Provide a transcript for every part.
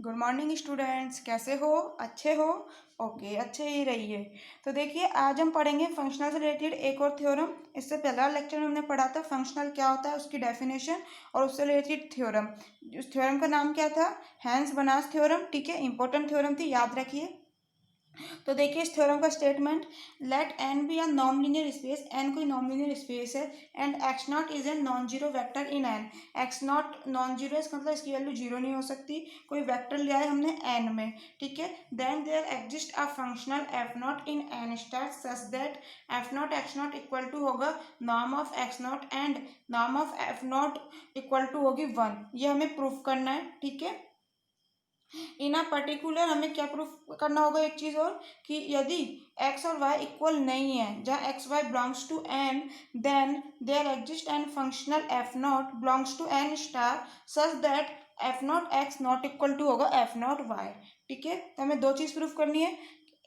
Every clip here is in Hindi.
गुड मॉर्निंग स्टूडेंट्स, कैसे हो? अच्छे हो? ओके, अच्छे ही रहिए। तो देखिए, आज हम पढ़ेंगे फंक्शनल से रिलेटेड एक और थ्योरम। इससे पहला लेक्चर में हमने पढ़ा था फंक्शनल क्या होता है, उसकी डेफिनेशन और उससे रिलेटेड थ्योरम। उस थ्योरम का नाम क्या था? Hence Banas theorem. ठीक है, इंपॉर्टेंट थ्योरम थी, याद रखिए। तो देखिए इस थ्योरम का statement, let N be a non linear space. N कोई नॉन लीनियर स्पेस है and x naught is a non zero vector in N. X naught non zero है, इसका मतलब इसकी वैल्यू जीरो नहीं हो सकती। कोई वेक्टर लिया है हमने एन में, ठीक है। Then there exist a functional F not in N star such that F not x not equal to होगा norm of x not and norm of F not equal to होगी 1। ये हमें प्रूफ करना है, ठीक है। इन अ पर्टिकुलर हमें क्या प्रूफ करना होगा, एक चीज और, कि यदि एक्स और वाई इक्वल नहीं है, जहाँ x y belongs to N, then there exist an functional F naught belongs to N star such that F not x not equal to होगा एफ नॉट वाई। ठीक है, तो हमें दो चीज प्रूफ करनी है,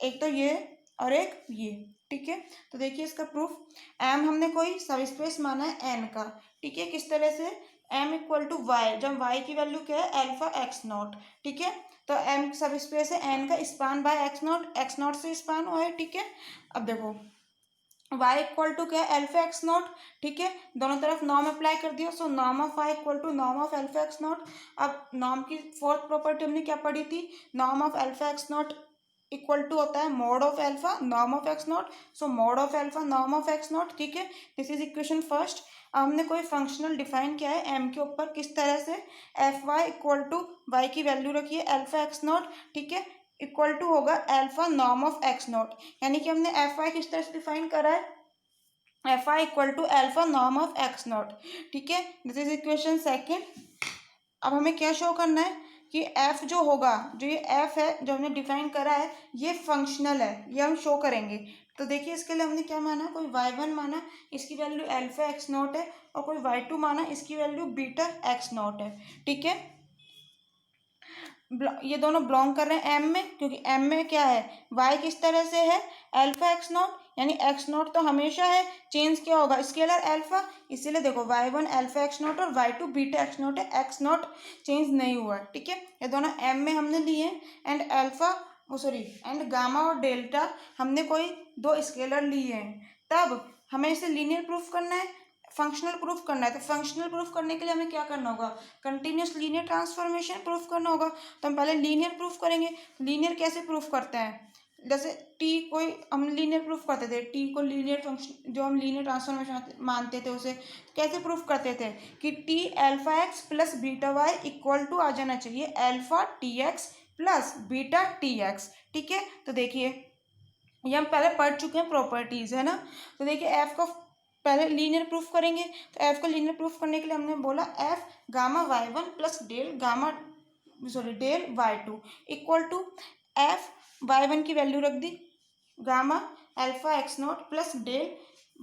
एक तो ये और एक ये। ठीक है, तो देखिए इसका प्रूफ। एम हमने कोई सब स्पेस माना है एन का, ठीक है। किस तरह से? एम इक्वल टू वाई, जब वाई की वैल्यू क्या है? Alpha x not. ठीक है, तो एम सब स्पेस है, एन का स्पान बाय एक्स नॉट से स्पान हुआ है। ठीक है, अब देखो y इक्वल टू क्या है? Alpha x not. ठीक है, दोनों तरफ नॉर्म अप्लाई कर दिया, so norm of y equal to norm of alpha x not. अब नॉर्म की फोर्थ प्रॉपर्टी हमने क्या पढ़ी थी? Norm of alpha x not equal to होता है mod of alpha norm of x not, so mod of alpha norm of x not. ठीक है, दिस इज इक्वेशन फर्स्ट। हमने कोई फंक्शनल डिफाइन किया है एम के ऊपर, किस तरह से? F y equal to y की वैल्यू रखिए एल्फा एक्स नॉट, ठीक है, इक्वल टू होगा alpha norm of x naught. यानी कि हमने एफ वाई किस तरह से डिफाइन करा है? F i equal to alpha norm of x not. ठीक है, दिस इज इक्वेशन सेकेंड। अब हमें क्या शो करना है कि एफ जो होगा, जो ये एफ है जो हमने डिफाइन करा है, ये फंक्शनल है, ये हम शो करेंगे। तो देखिए इसके लिए हमने क्या माना, कोई y1 माना, इसकी वैल्यू एल्फा एक्स नॉट है, और कोई y2 माना, इसकी वैल्यू बीटा एक्स नॉट है। ठीक है, ये दोनों बिलोंग कर रहे हैं एम में, क्योंकि एम में क्या है? y किस तरह से है? एल्फा एक्स नॉट, यानी एक्स नॉट तो हमेशा है, चेंज क्या होगा? Scalar alpha. इसीलिए देखो y1 एल्फा एक्स नॉट और y2 बीटा एक्स नॉट है, एक्स नॉट चेंज नहीं हुआ है। ठीक है, ये दोनों एम में हमने लिए, एंड एल्फा एंड गामा और डेल्टा हमने कोई दो स्केलर लिए हैं। तब हमें इसे लीनियर प्रूफ करना है, फंक्शनल प्रूफ करना है। तो फंक्शनल प्रूफ करने के लिए हमें क्या करना होगा? कंटिन्यूस लीनियर ट्रांसफॉर्मेशन प्रूफ करना होगा। तो हम पहले लीनियर प्रूफ करेंगे। लीनियर कैसे प्रूफ करते हैं? जैसे टी कोई हम लीनियर प्रूफ करते थे, टी को लीनियर फंक्शन जो हम लीनियर ट्रांसफॉर्मेशन मानते थे, उसे कैसे प्रूफ करते थे कि T alpha x plus beta Y equal to आ जाना चाहिए alpha T x plus beta T X. ठीक है, तो देखिए ये हम पहले पढ़ चुके हैं, प्रॉपर्टीज है ना। तो देखिए एफ को पहले लीनियर प्रूफ करेंगे। तो एफ को लीनियर प्रूफ करने के लिए हमने बोला F gamma y1 plus del y2 equal to F y1 की वैल्यू रख दी gamma alpha x not plus del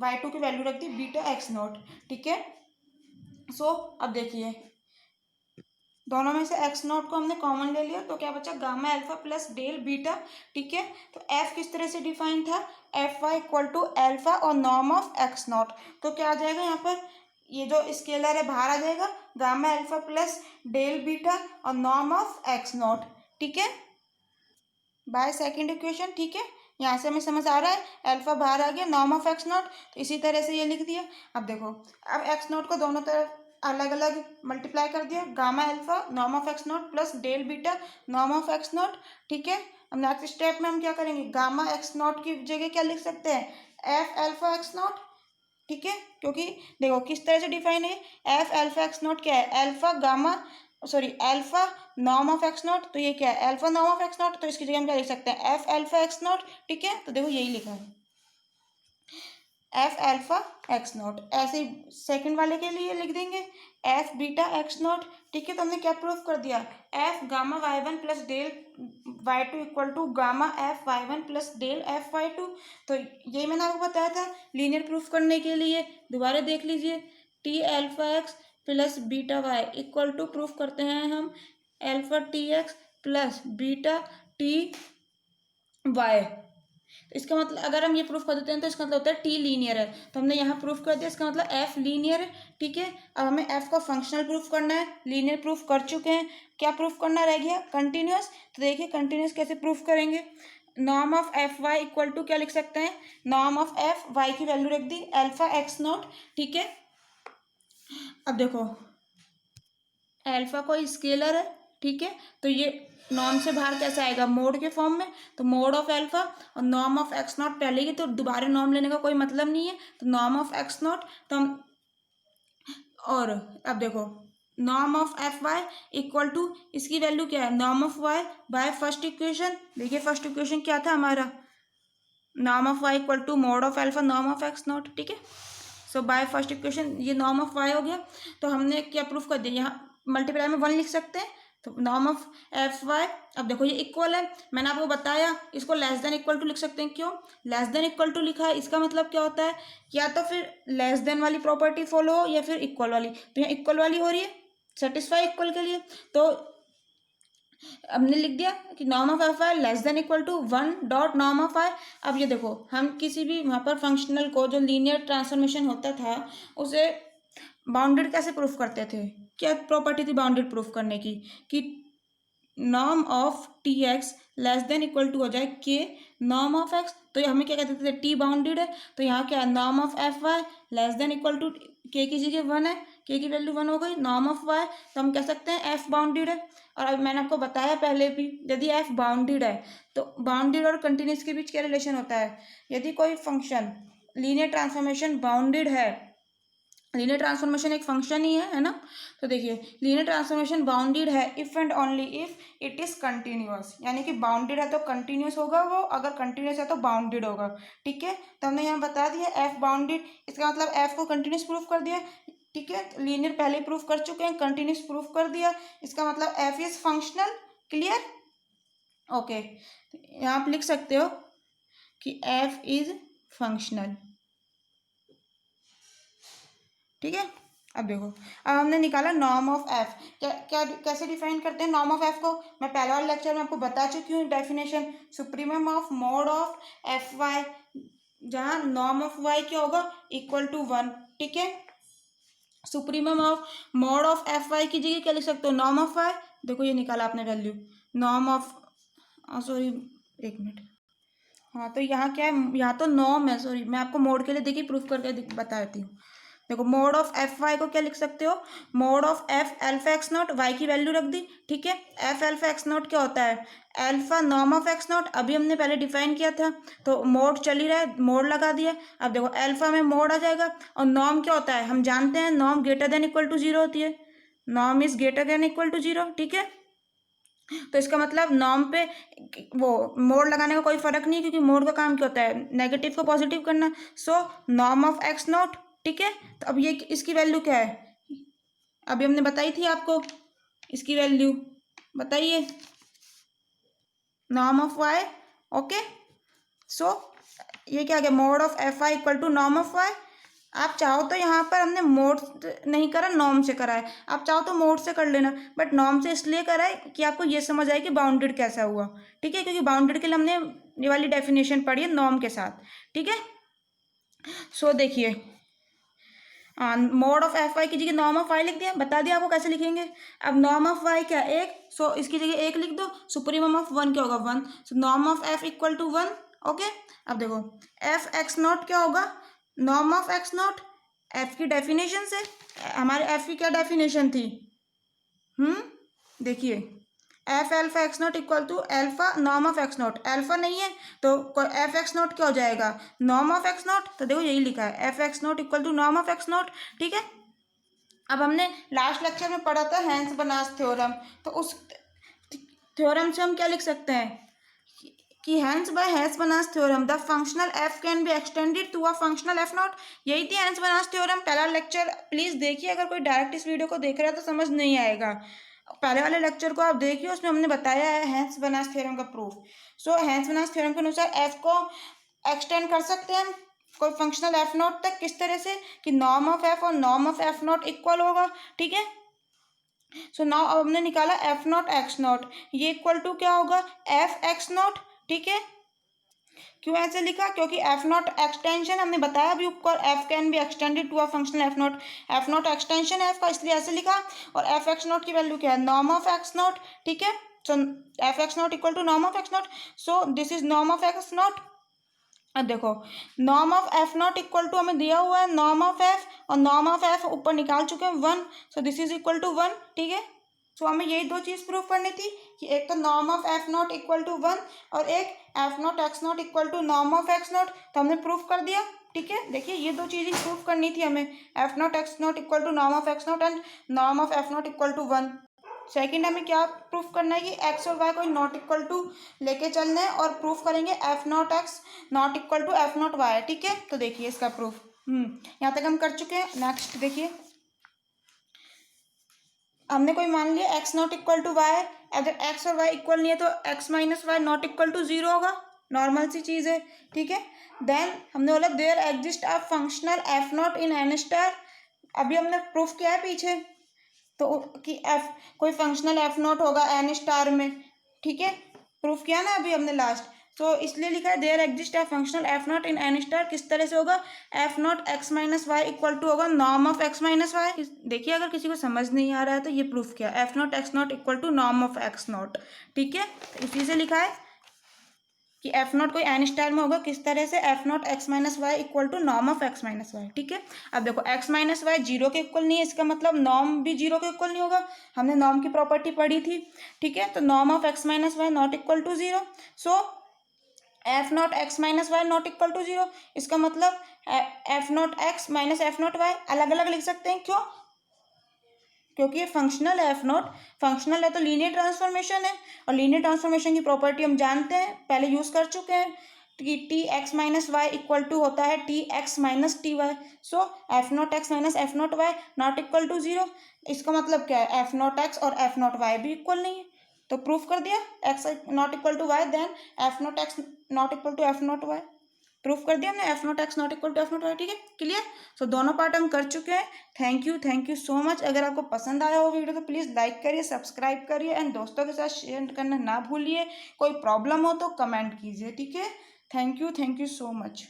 y2 की वैल्यू रख दी बीटा एक्स नॉट। ठीक है, सो अब देखिए दोनों में से एक्स नॉट को हमने कॉमन ले लिया, तो क्या बचा? Gamma alpha plus del beta. ठीक है, तो एफ किस तरह से डिफाइन था? F y equal to alpha और नॉर्म ऑफ एक्स नॉट। तो क्या आ जाएगा यहाँ पर? ये जो स्केलर है बाहर आ जाएगा, gamma alpha plus del beta और नॉर्म ऑफ एक्स नॉट। ठीक है, बाय सेकेंड इक्वेशन। ठीक है, यहाँ से हमें समझ आ रहा है, एल्फा बाहर आ गया, नॉर्म ऑफ एक्स नॉट, तो इसी तरह से ये लिख दिया। अब देखो, अब एक्स नॉट को दोनों तरफ अलग अलग मल्टीप्लाई कर दिया, gamma alpha norm of x not plus del beta norm of x not. ठीक है, अब नेक्स्ट स्टेप में हम क्या करेंगे? गामा एक्स नॉट की जगह क्या लिख सकते हैं? F alpha x not. ठीक है, क्योंकि देखो किस तरह से डिफाइन है, एफ एल्फा एक्स नॉट क्या है? Alpha norm of x naught, तो ये क्या है? Alpha norm of x naught, तो इसकी जगह हम क्या लिख सकते हैं? F alpha x not. ठीक है, तो देखो यही लिखा है एफ एल्फा एक्स नॉट। ऐसे ही सेकंड वाले के लिए लिख देंगे एफ बीटा एक्स नॉट। ठीक है, तो हमने क्या प्रूफ कर दिया? F gamma y1 plus del y2 equal to gamma f y1 plus del f y2। तो ये मैंने आपको बताया था लीनियर प्रूफ करने के लिए, दोबारा देख लीजिए। T alpha x plus beta Y equal to proof करते हैं हम alpha T x plus beta T y. तो इसका मतलब अगर हम ये प्रूफ कर देते हैं तो इसका मतलब होता है टी लीनियर है, तो हमने यहाँ प्रूफ कर दिया, इसका मतलब एफ लीनियर है। ठीक है, अब हमें एफ का फंक्शनल प्रूफ करना है, लीनियर प्रूफ कर चुके हैं, क्या प्रूफ करना रह गया, कंटिन्यूस। तो देखिए कंटिन्यूस कैसे प्रूफ करेंगे, norm of f y equal to क्या लिख सकते हैं, नॉर्म ऑफ एफ वाई की वैल्यू रख दी एल्फा एक्स नॉट। ठीक है, अब देखो एल्फा कोई स्केलर है, ठीक है, तो ये नॉर्म से बाहर कैसे आएगा, मोड के फॉर्म में, तो मोड ऑफ एल्फा और नॉर्म ऑफ एक्स नॉट पहले ही, तो दोबारा नॉर्म लेने का कोई मतलब नहीं है, तो नॉर्म ऑफ एक्स नॉट, तो हम, और अब देखो norm of f y equal to इसकी वैल्यू क्या है, norm of y by first equation. देखिए फर्स्ट इक्वेशन क्या था हमारा, norm of y equal to mod of alpha norm of x not. ठीक है, सो बाय फर्स्ट इक्वेशन ये नॉर्म ऑफ वाई हो गया, तो हमने क्या प्रूफ कर दिया, यहाँ मल्टीप्लाई में 1 लिख सकते हैं, तो नॉर्म ऑफ एफ वाई, अब देखो ये इक्वल है, मैंने आपको बताया इसको लेस देन इक्वल टू लिख सकते हैं, क्यों लेस देन इक्वल टू लिखा है, इसका मतलब क्या होता है, या तो फिर लेस देन वाली प्रॉपर्टी फॉलो हो या फिर इक्वल वाली, तो यहाँ इक्वल वाली हो रही है, सेटिस्फाई इक्वल के लिए, तो हमने लिख दिया कि norm of F I less than equal to 1 dot norm of I. अब ये देखो हम किसी भी वहाँ पर फंक्शनल को जो लीनियर ट्रांसफॉर्मेशन होता था उसे बाउंडेड कैसे प्रूफ करते थे, क्या प्रॉपर्टी थी बाउंडेड प्रूफ करने की, कि norm of T x less than equal to हो जाए के नॉर्म ऑफ एक्स, तो ये हमें क्या कहते थे, टी बाउंडेड है, तो यहाँ क्या है norm of f y less than equal to K की जगह 1 है, के की वैल्यू 1 हो गई, नॉर्म ऑफ वाई, तो हम कह सकते हैं एफ बाउंडेड है। और अब मैंने आपको बताया पहले भी, यदि एफ बाउंडेड है तो बाउंडेड और कंटिन्यूस के बीच क्या रिलेशन होता है, यदि कोई फंक्शन लीनियर ट्रांसफॉर्मेशन बाउंडेड है, लीनियर ट्रांसफॉर्मेशन एक फंक्शन ही है ना, तो देखिए लीनियर ट्रांसफॉर्मेशन बाउंडेड है if and only if it is continuous, यानी कि बाउंडेड है तो कंटिन्यूअस होगा वो, अगर कंटिन्यूअस है तो बाउंडेड होगा। ठीक है, तो हमने यहाँ बता दिया एफ बाउंडेड, इसका मतलब एफ को कंटिन्यूअस प्रूफ कर दिया। ठीक है, लीनियर पहले प्रूफ कर चुके हैं, कंटिन्यूअस प्रूफ कर दिया, इसका मतलब F is functional. Clear, okay, यहाँ आप लिख सकते हो कि एफ इज फंक्शनल। ठीक है, अब देखो अब हमने निकाला नॉर्म ऑफ एफ, क्या क्या कैसे डिफाइन करते हैं नॉर्म ऑफ एफ को, मैं पहले वाले लेक्चर में आपको बता चुकी हूँ definition, supremum of mod of f y, जहाँ नॉर्म ऑफ वाई क्या होगा इक्वल टू 1। ठीक है, supremum of mod of f y की जगह क्या लिख सकते हो, नॉर्म ऑफ वाई, देखो ये निकाला आपने वैल्यू नॉर्म ऑफ, सॉरी एक मिनट, हाँ तो यहाँ क्या है, यहाँ तो नॉर्म है, सॉरी मैं आपको मोड के लिए देखिए प्रूफ करके बता देती हूँ। देखो मोड ऑफ एफ वाई को क्या लिख सकते हो, mod of f alpha x naught, y की वैल्यू रख दी। ठीक है, एफ एल्फा एक्स नॉट क्या होता है, alpha norm of x not, अभी हमने पहले डिफाइन किया था, तो मोड चल ही रहा है, मोड लगा दिया। अब देखो एल्फा में मोड आ जाएगा, और नॉर्म क्या होता है, हम जानते हैं norm greater than equal to 0 होती है, norm is greater than equal to 0। ठीक है, तो इसका मतलब नॉर्म पे वो मोड लगाने का कोई फर्क नहीं है, क्योंकि मोड का काम क्या होता है, नेगेटिव को पॉजिटिव करना, सो नॉर्म ऑफ एक्स नॉट। ठीक है, तो अब ये इसकी वैल्यू क्या है, अभी हमने बताई थी आपको, इसकी वैल्यू बताइए, norm of y. Okay, so ये क्या आ गया, mod of F i equal to norm of y. आप चाहो तो यहाँ पर हमने मोड नहीं करा, नॉर्म से करा है, आप चाहो तो मोड से कर लेना, बट नॉर्म से इसलिए करा है कि आपको ये समझ आए कि बाउंडेड कैसा हुआ। ठीक है, क्योंकि बाउंडेड के लिए हमने ये वाली डेफिनेशन पढ़ी है नॉर्म के साथ। ठीक है, सो देखिए मोड ऑफ एफ वाई की जगह नॉर्म ऑफ वाई लिख दिया, बता दिया आपको कैसे लिखेंगे। अब नॉर्म ऑफ वाई क्या है, एक, सो इसकी जगह 1 लिख दो, सुप्रीमम ऑफ 1 क्या होगा 1, so norm of F equal to 1। Okay, अब देखो एफ एक्स नॉट क्या होगा, norm of x not, F की डेफिनेशन से, हमारे एफ की क्या डेफिनेशन थी, देखिए F alpha x not equal to alpha norm of x not, alpha नहीं है तो एफ एक्स नॉट क्या हो जाएगा, नॉर्म ऑफ एक्स नॉट, तो देखो यही लिखा है f x not equal to norm of x not. ठीक है, अब हमने लास्ट लेक्चर में पढ़ा था हैंस बनास थ्योरम, तो उस थ्योरम से हम क्या लिख सकते हैं कि Hahn by Hahn Banach theorem the functional f can be extended to a functional F naught. यही थी हैंस बनास थ्योरम, पहला लेक्चर प्लीज देखिए, अगर कोई डायरेक्ट इस वीडियो को देख रहा है तो समझ नहीं आएगा, पहले वाले लेक्चर को आप देखिए, उसमें हमने बताया है हैंस बनास थ्योरम का proof. So Hahn Banach theorem के अनुसार एफ को एक्सटेंड कर सकते हैं कोई फंक्शनल एफ नॉट तक, किस तरह से कि नॉर्म ऑफ एफ और norm of F not equal होगा। ठीक है, सो नाउ अब हमने निकाला एफ नॉट एक्स नॉट, ये इक्वल टू क्या होगा एफ एक्स नॉट। ठीक है, क्यों ऐसे लिखा? क्योंकि एफ नॉट एक्सटेंशन हमने बताया अभी ऊपर, F can be extended to a functional F not extension है एफ का, इसलिए ऐसे लिखा। और एफ एक्स नॉट की वैल्यू क्या है? नॉर्म ऑफ एक्स नॉट, ठीक है। So F x not equal to norm of x not, so this is norm of x not. अब देखो norm of F not equal to हमें दिया हुआ है नॉर्म ऑफ एफ, और नॉर्म ऑफ एफ ऊपर निकाल चुके हैं 1, so this is equal to 1, ठीक है। सो हमें यही दो चीज़ प्रूव करनी थी कि एक तो norm of F not equal to 1 और एक f not x not equal to norm of x naught, तो हमने प्रूफ कर दिया, ठीक है। देखिए ये दो चीज़ें प्रूफ करनी थी हमें, f not x not equal to norm of x not and norm of F not equal to 1। Second हमें क्या प्रूफ करना है कि एक्स और वाई कोई नॉट इक्वल टू लेके चलना है और प्रूफ करेंगे f not x not equal to f naught y, ठीक है। तो देखिए इसका प्रूफ यहाँ तक हम कर चुके हैं। नेक्स्ट देखिए, हमने कोई मान लिया x not equal to y, अगर एक्स और वाई इक्वल नहीं है तो x minus y not equal to 0 होगा, नॉर्मल सी चीज़ है, ठीक है। देन हमने बोला there exist a functional F not in N star, अभी हमने प्रूफ किया है पीछे तो कि एफ कोई फंक्शनल एफ नॉट होगा एन स्टार में, ठीक है, प्रूफ किया ना अभी हमने लास्ट। तो इसलिए लिखा है there exist a functional F not in N star, किस तरह से होगा? F not x minus Y equal to होगा norm of x minus Y. देखिए अगर किसी को समझ नहीं आ रहा है तो ये प्रूफ किया, f not x not equal to norm of x not, ठीक है। तो इसी से लिखा है कि एफ नॉट कोई एन स्टार में होगा किस तरह से, f not x minus Y equal to norm of x minus y, ठीक है। अब देखो एक्स माइनस वाई 0 के इक्वल नहीं है, इसका मतलब नॉर्म भी 0 के इक्वल नहीं होगा, हमने नॉर्म की प्रॉपर्टी पढ़ी थी, ठीक है। तो norm of x minus y not equal to 0, so f not x minus y not equal to 0, इसका मतलब f not x minus f naught y अलग अलग लिख सकते हैं, क्यों? क्योंकि ये फंक्शनल है, एफ नॉट फंक्शनल है तो लीनियर ट्रांसफॉर्मेशन है, और लीनियर ट्रांसफॉर्मेशन की प्रॉपर्टी हम जानते हैं, पहले यूज कर चुके हैं कि T x minus Y equal to होता है T x minus T y, so f not x minus f naught y not equal to 0। इसका मतलब क्या है? एफ नॉट एक्स और एफ नॉट वाई भी इक्वल नहीं है, तो प्रूफ कर दिया x not equal to y, then f not x not equal to f naught y, proof कर दिया हमने f not x not equal to f naught y, ठीक है, क्लियर। सो दोनों पार्ट हम कर चुके हैं। Thank you so much. अगर आपको पसंद आया हो वीडियो तो प्लीज़ लाइक करिए, सब्सक्राइब करिए एंड दोस्तों के साथ शेयर करना ना भूलिए। कोई प्रॉब्लम हो तो कमेंट कीजिए, ठीक है। Thank you so much.